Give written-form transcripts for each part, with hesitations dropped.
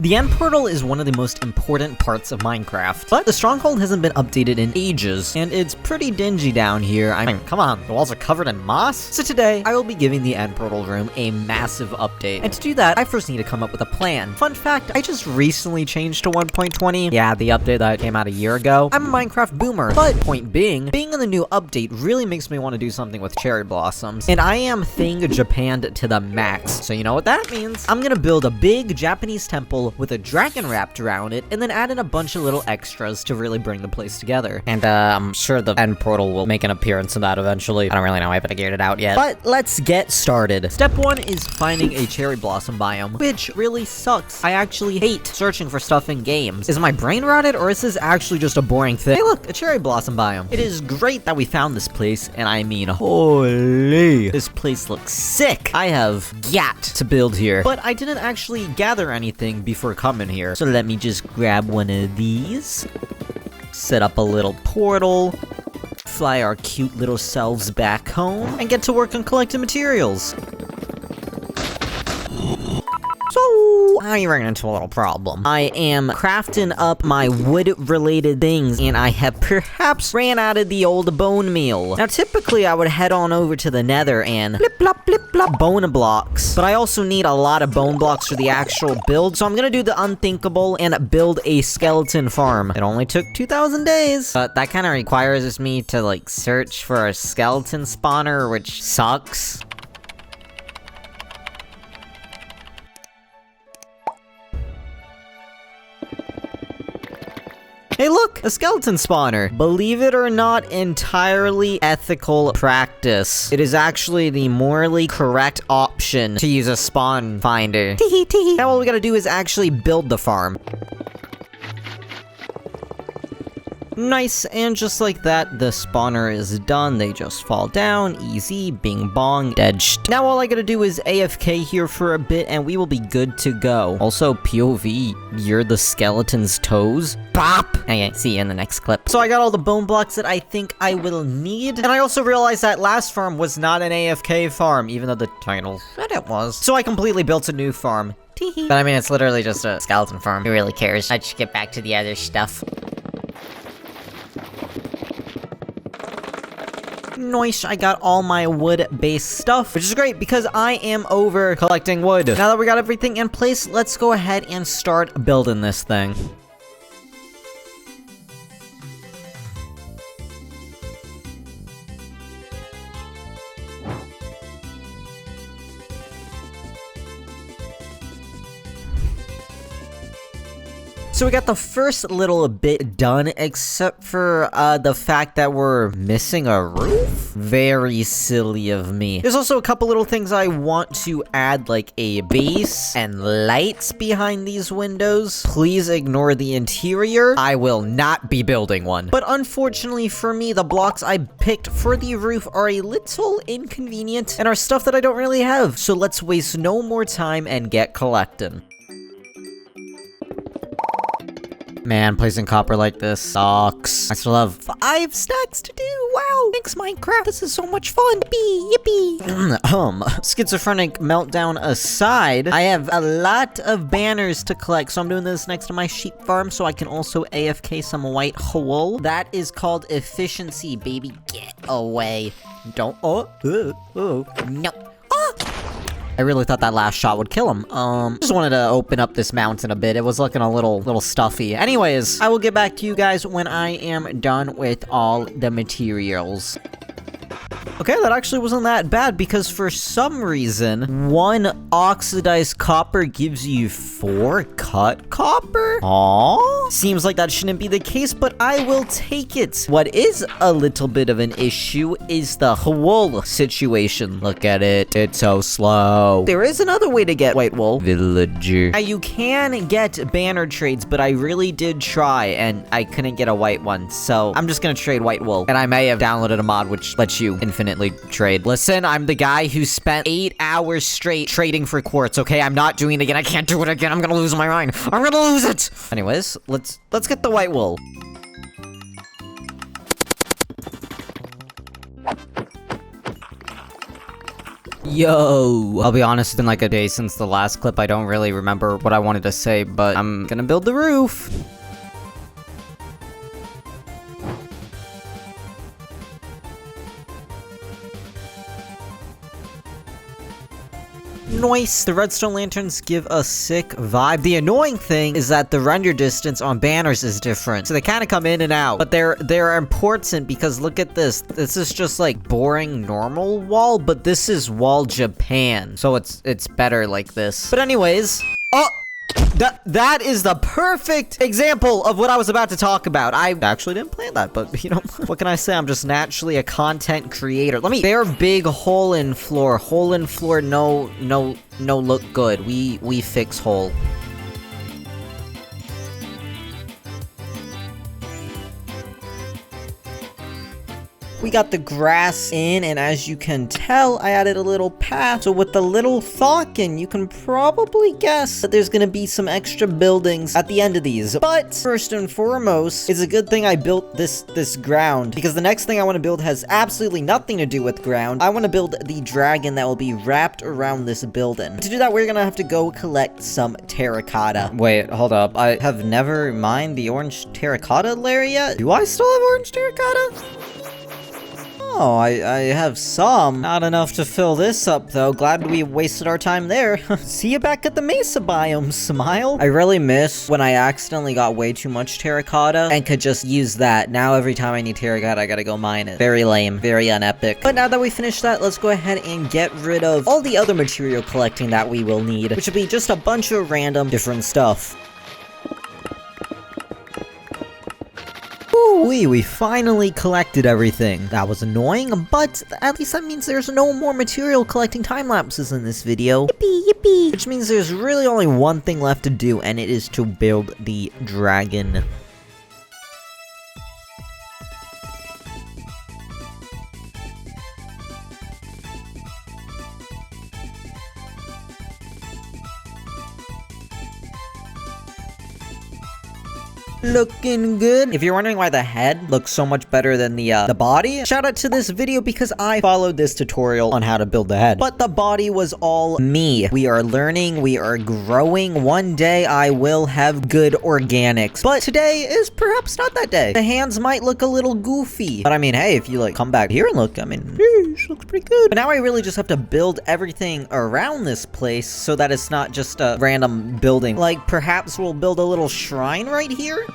The end portal is one of the most important parts of Minecraft, but the Stronghold hasn't been updated in ages, and it's pretty dingy down here. I mean, come on, the walls are covered in moss? So today, I will be giving the end portal room a massive update, and to do that, I first need to come up with a plan. Fun fact, I just recently changed to 1.20. Yeah, the update that came out a year ago. I'm a Minecraft boomer, but point being in the new update really makes me want to do something with cherry blossoms, and I am thing Japanned to the max. So you know what that means? I'm gonna build a big Japanese temple with a dragon wrapped around it, and then add in a bunch of little extras to really bring the place together. And I'm sure the end portal will make an appearance in that eventually. I don't really know, I haven't figured it out yet. But let's get started. Step 1 is finding a cherry blossom biome, which really sucks. I actually hate searching for stuff in games. Is my brain rotted, or is this actually just a boring thing? Hey look, a cherry blossom biome. It is great that we found this place, and I mean, holy, this place looks sick. I have gat to build here, but I didn't actually gather anything before coming here. So let me just grab one of these, set up a little portal, fly our cute little selves back home, and get to work on collecting materials. So, I ran into a little problem. I am crafting up my wood-related things, and I have perhaps ran out of the old bone meal. Now, typically, I would head on over to the nether and blip-blop bone blocks, but I also need a lot of bone blocks for the actual build, so I'm gonna do the unthinkable and build a skeleton farm. It only took 2,000 days, but that kind of requires me to, like, search for a skeleton spawner, which sucks. Hey look, a skeleton spawner. Believe it or not, entirely ethical practice. It is actually the morally correct option to use a spawn finder. Now all we gotta do is actually build the farm. Nice, and just like that, the spawner is done. They just fall down, easy, bing bong, dead. Now all I gotta do is AFK here for a bit, and we will be good to go. Also, POV, you're the skeleton's toes. Bop! Okay, see you in the next clip. So I got all the bone blocks that I think I will need, and I also realized that last farm was not an AFK farm, even though the title said it was. So I completely built a new farm. But I mean, it's literally just a skeleton farm. Who really cares? Let's get back to the other stuff. Nice, I got all my wood-based stuff, which is great because I am over collecting wood. Now that we got everything in place, let's go ahead and start building this thing. So we got the first little bit done, except for the fact that we're missing a roof. Very silly of me. There's also a couple little things I want to add, like a base and lights behind these windows. Please ignore the interior. I will not be building one. But unfortunately for me, the blocks I picked for the roof are a little inconvenient and are stuff that I don't really have. So let's waste no more time and get collecting. Man, placing copper like this sucks. I still have 5 stacks to do. Wow. Thanks, Minecraft. This is so much fun. Yippee. Schizophrenic meltdown aside, I have a lot of banners to collect, so I'm doing this next to my sheep farm so I can also AFK some white wool. That is called efficiency, baby. Get away. Don't. No. I really thought that last shot would kill him. Just wanted to open up this mountain a bit. It was looking a little stuffy. Anyways, I will get back to you guys when I am done with all the materials. Okay, that actually wasn't that bad, because for some reason, 1 oxidized copper gives you 4 cut copper? Aww. Seems like that shouldn't be the case, but I will take it. What is a little bit of an issue is the wool situation. Look at it. It's so slow. There is another way to get white wool. Villager. Now, you can get banner trades, but I really did try, and I couldn't get a white one, so I'm just gonna trade white wool. And I may have downloaded a mod which lets you infinitely trade. Listen, I'm the guy who spent 8 hours straight trading for quartz, okay? I'm not doing it again. I can't do it again. I'm gonna lose my mind. I'm gonna lose it! Anyways, let's get the white wool. Yo! I'll be honest, it's been like a day since the last clip. I don't really remember what I wanted to say, but I'm gonna build the roof. Nice. The redstone lanterns give a sick vibe. The annoying thing is that the render distance on banners is different, so they kind of come in and out. But they're important because look at this. This is just like boring normal wall, but this is wall Japan, so it's better like this. But anyways, oh. That is the perfect example of what I was about to talk about. I actually didn't plan that, but you know, what can I say? I'm just naturally a content creator. They're big hole in floor. Hole in floor, no look good. We fix hole. We got the grass in, and as you can tell, I added a little path. So with the little Thawkin, you can probably guess that there's gonna be some extra buildings at the end of these. But first and foremost, it's a good thing I built this ground, because the next thing I want to build has absolutely nothing to do with ground. I want to build the dragon that will be wrapped around this building. To do that, we're gonna have to go collect some terracotta. Wait, hold up. I have never mined the orange terracotta layer yet. Do I still have orange terracotta? Oh, I have some. Not enough to fill this up, though. Glad we wasted our time there. See you back at the Mesa biome, smile. I really miss when I accidentally got way too much terracotta and could just use that. Now every time I need terracotta, I gotta go mine it. Very lame, very unepic. But now that we finished that, let's go ahead and get rid of all the other material collecting that we will need, which will be just a bunch of random different stuff. We finally collected everything. That was annoying, but at least that means there's no more material collecting time lapses in this video. Yippee, yippee. Which means there's really only one thing left to do, and it is to build the dragon. Looking good. If you're wondering why the head looks so much better than the body, shout out to this video because I followed this tutorial on how to build the head. But the body was all me. We are learning, we are growing. One day I will have good organics, but today is perhaps not that day. The hands might look a little goofy, but I mean, hey, if you like come back here and look, I mean, this looks pretty good. But now I really just have to build everything around this place so that it's not just a random building. Like perhaps we'll build a little shrine right here.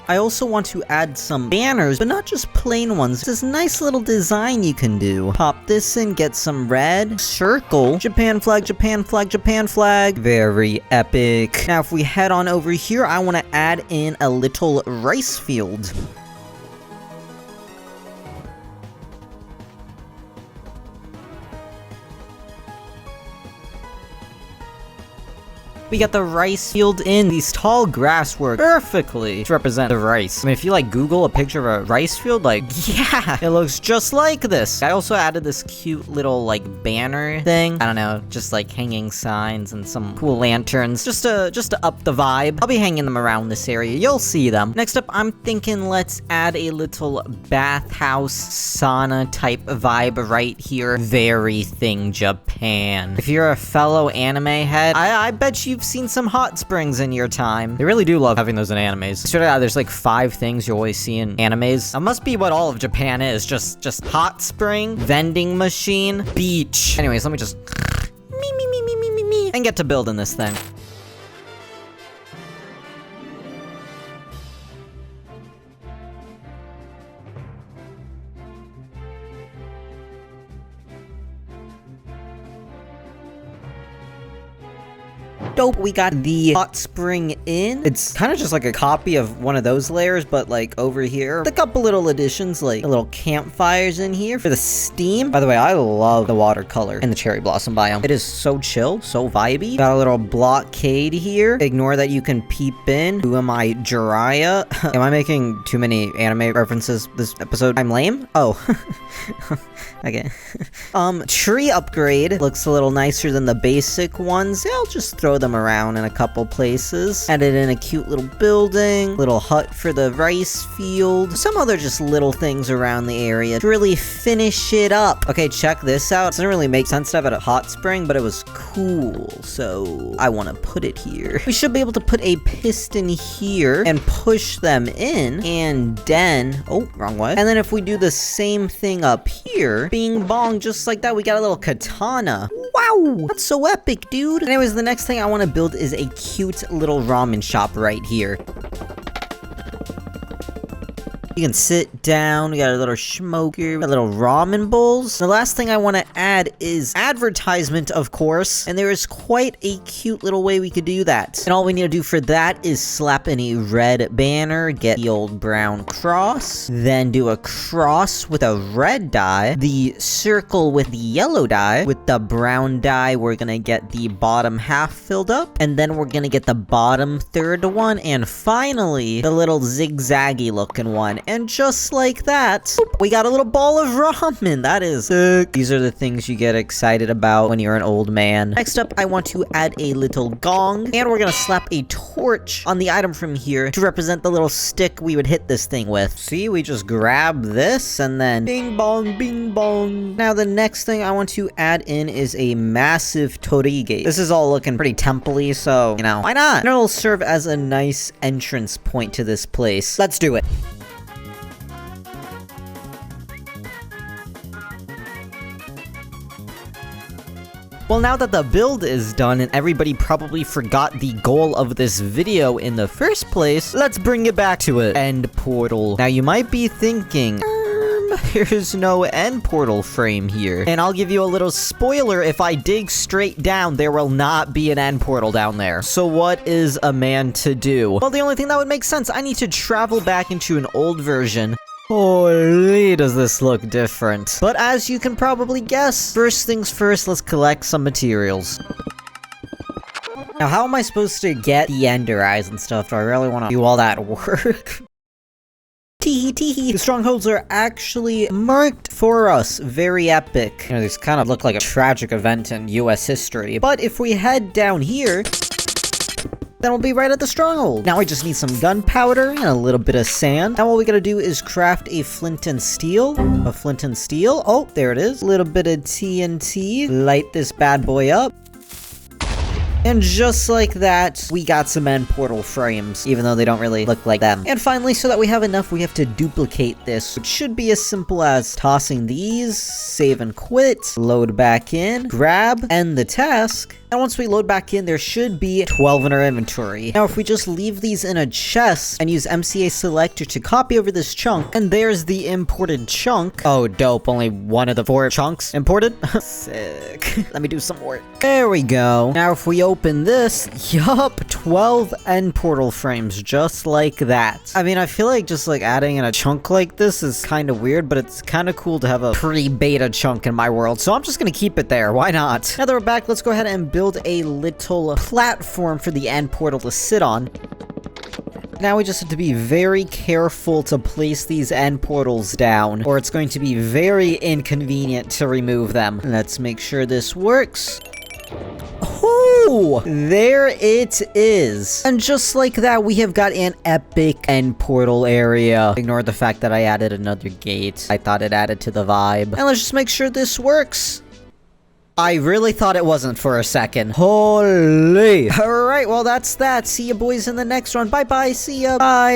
I also want to add some banners, but not just plain ones. There's this nice little design you can do. Pop this in, get some red, circle, Japan flag, Japan flag, Japan flag. Very epic. Now if we head on over here, I want to add in a little rice field. We got the rice field in. These tall grass work perfectly to represent the rice. I mean, if you like Google a picture of a rice field, like, yeah, it looks just like this. I also added this cute little like banner thing. I don't know, just like hanging signs and some cool lanterns, just to up the vibe. I'll be hanging them around this area. You'll see them. Next up, I'm thinking let's add a little bathhouse sauna type vibe right here. Very thing Japan. If you're a fellow anime head, I bet you've seen some hot springs in your time. They really do love having those in animes. Straight out, there's like 5 things you always see in animes. That must be what all of Japan is. Just hot spring, vending machine, beach. Anyways, let me just me, and get to building this thing. Dope. We got the hot spring in. It's kind of just like a copy of one of those layers, but like over here, a couple little additions, like the little campfires in here for the steam. By the way, I love the watercolor in the cherry blossom biome. It is so chill, so vibey. Got a little blockade here. Ignore that you can peep in. Who am I, Jiraiya? Am I making too many anime references this episode? I'm lame? Oh. Okay. Tree upgrade looks a little nicer than the basic ones. Yeah, I'll just throw throw them around in a couple places. Added in a cute little building, little hut for the rice field, some other just little things around the area to really finish it up. Okay, check this out. It doesn't really make sense to have it at a hot spring, but it was cool, so I want to put it here. We should be able to put a piston here and push them in, and then, oh, wrong way. And then if we do the same thing up here, bing bong, just like that, we got a little katana. Wow, that's so epic, dude. Anyways, the next thing I want to build is a cute little ramen shop right here. You can sit down, we got a little smoker, a little ramen bowls. The last thing I want to add is advertisement, of course, and there is quite a cute little way we could do that. And all we need to do for that is slap in a red banner, get the old brown cross, then do a cross with a red dye, the circle with the yellow dye. With the brown dye, we're gonna get the bottom half filled up, and then we're gonna get the bottom third one, and finally, the little zigzaggy looking one. And just like that, we got a little ball of ramen. That is sick. These are the things you get excited about when you're an old man. Next up, I want to add a little gong, and we're gonna slap a torch on the item from here to represent the little stick we would hit this thing with. See, we just grab this and then bing bong, bing bong. Now the next thing I want to add in is a massive torii gate. This is all looking pretty temple-y, so, you know, why not? And it'll serve as a nice entrance point to this place. Let's do it. Well, now that the build is done and everybody probably forgot the goal of this video in the first place, let's bring it back to it. End portal. Now you might be thinking, there's no end portal frame here. And I'll give you a little spoiler, if I dig straight down, there will not be an end portal down there. So what is a man to do? Well, the only thing that would make sense, I need to travel back into an old version. Holy, does this look different. But as you can probably guess, first things first, let's collect some materials. Now, how am I supposed to get the ender eyes and stuff? Do I really want to do all that work? Teehee teehee. The strongholds are actually marked for us. Very epic. You know, these kind of look like a tragic event in US history. But if we head down here, then we'll be right at the stronghold. Now I just need some gunpowder and a little bit of sand. Now all we gotta do is craft a flint and steel. A flint and steel. Oh, there it is. A little bit of TNT. Light this bad boy up. And just like that, we got some end portal frames, even though they don't really look like them. And finally, so that we have enough, we have to duplicate this, which should be as simple as tossing these, save and quit, load back in, grab, end the task. And once we load back in, there should be 12 in our inventory. Now, if we just leave these in a chest and use MCA selector to copy over this chunk, and there's the imported chunk. Oh, dope. Only one of the 4 chunks imported? Sick. Let me do some work. There we go. Now, if we open this, yup, 12 end portal frames, just like that. I mean, I feel like just like adding in a chunk like this is kind of weird, but it's kind of cool to have a pre-beta chunk in my world, so I'm just gonna keep it there. Why not? Now that we're back, let's go ahead and build a little platform for the end portal to sit on. Now we just have to be very careful to place these end portals down, or it's going to be very inconvenient to remove them. Let's make sure this works. Oh, there it is. And just like that, we have got an epic end portal area. Ignore the fact that I added another gate. I thought it added to the vibe. And let's just make sure this works. I really thought it wasn't for a second. Holy. Alright, well that's that. See you boys in the next one. Bye-bye. See ya. Bye.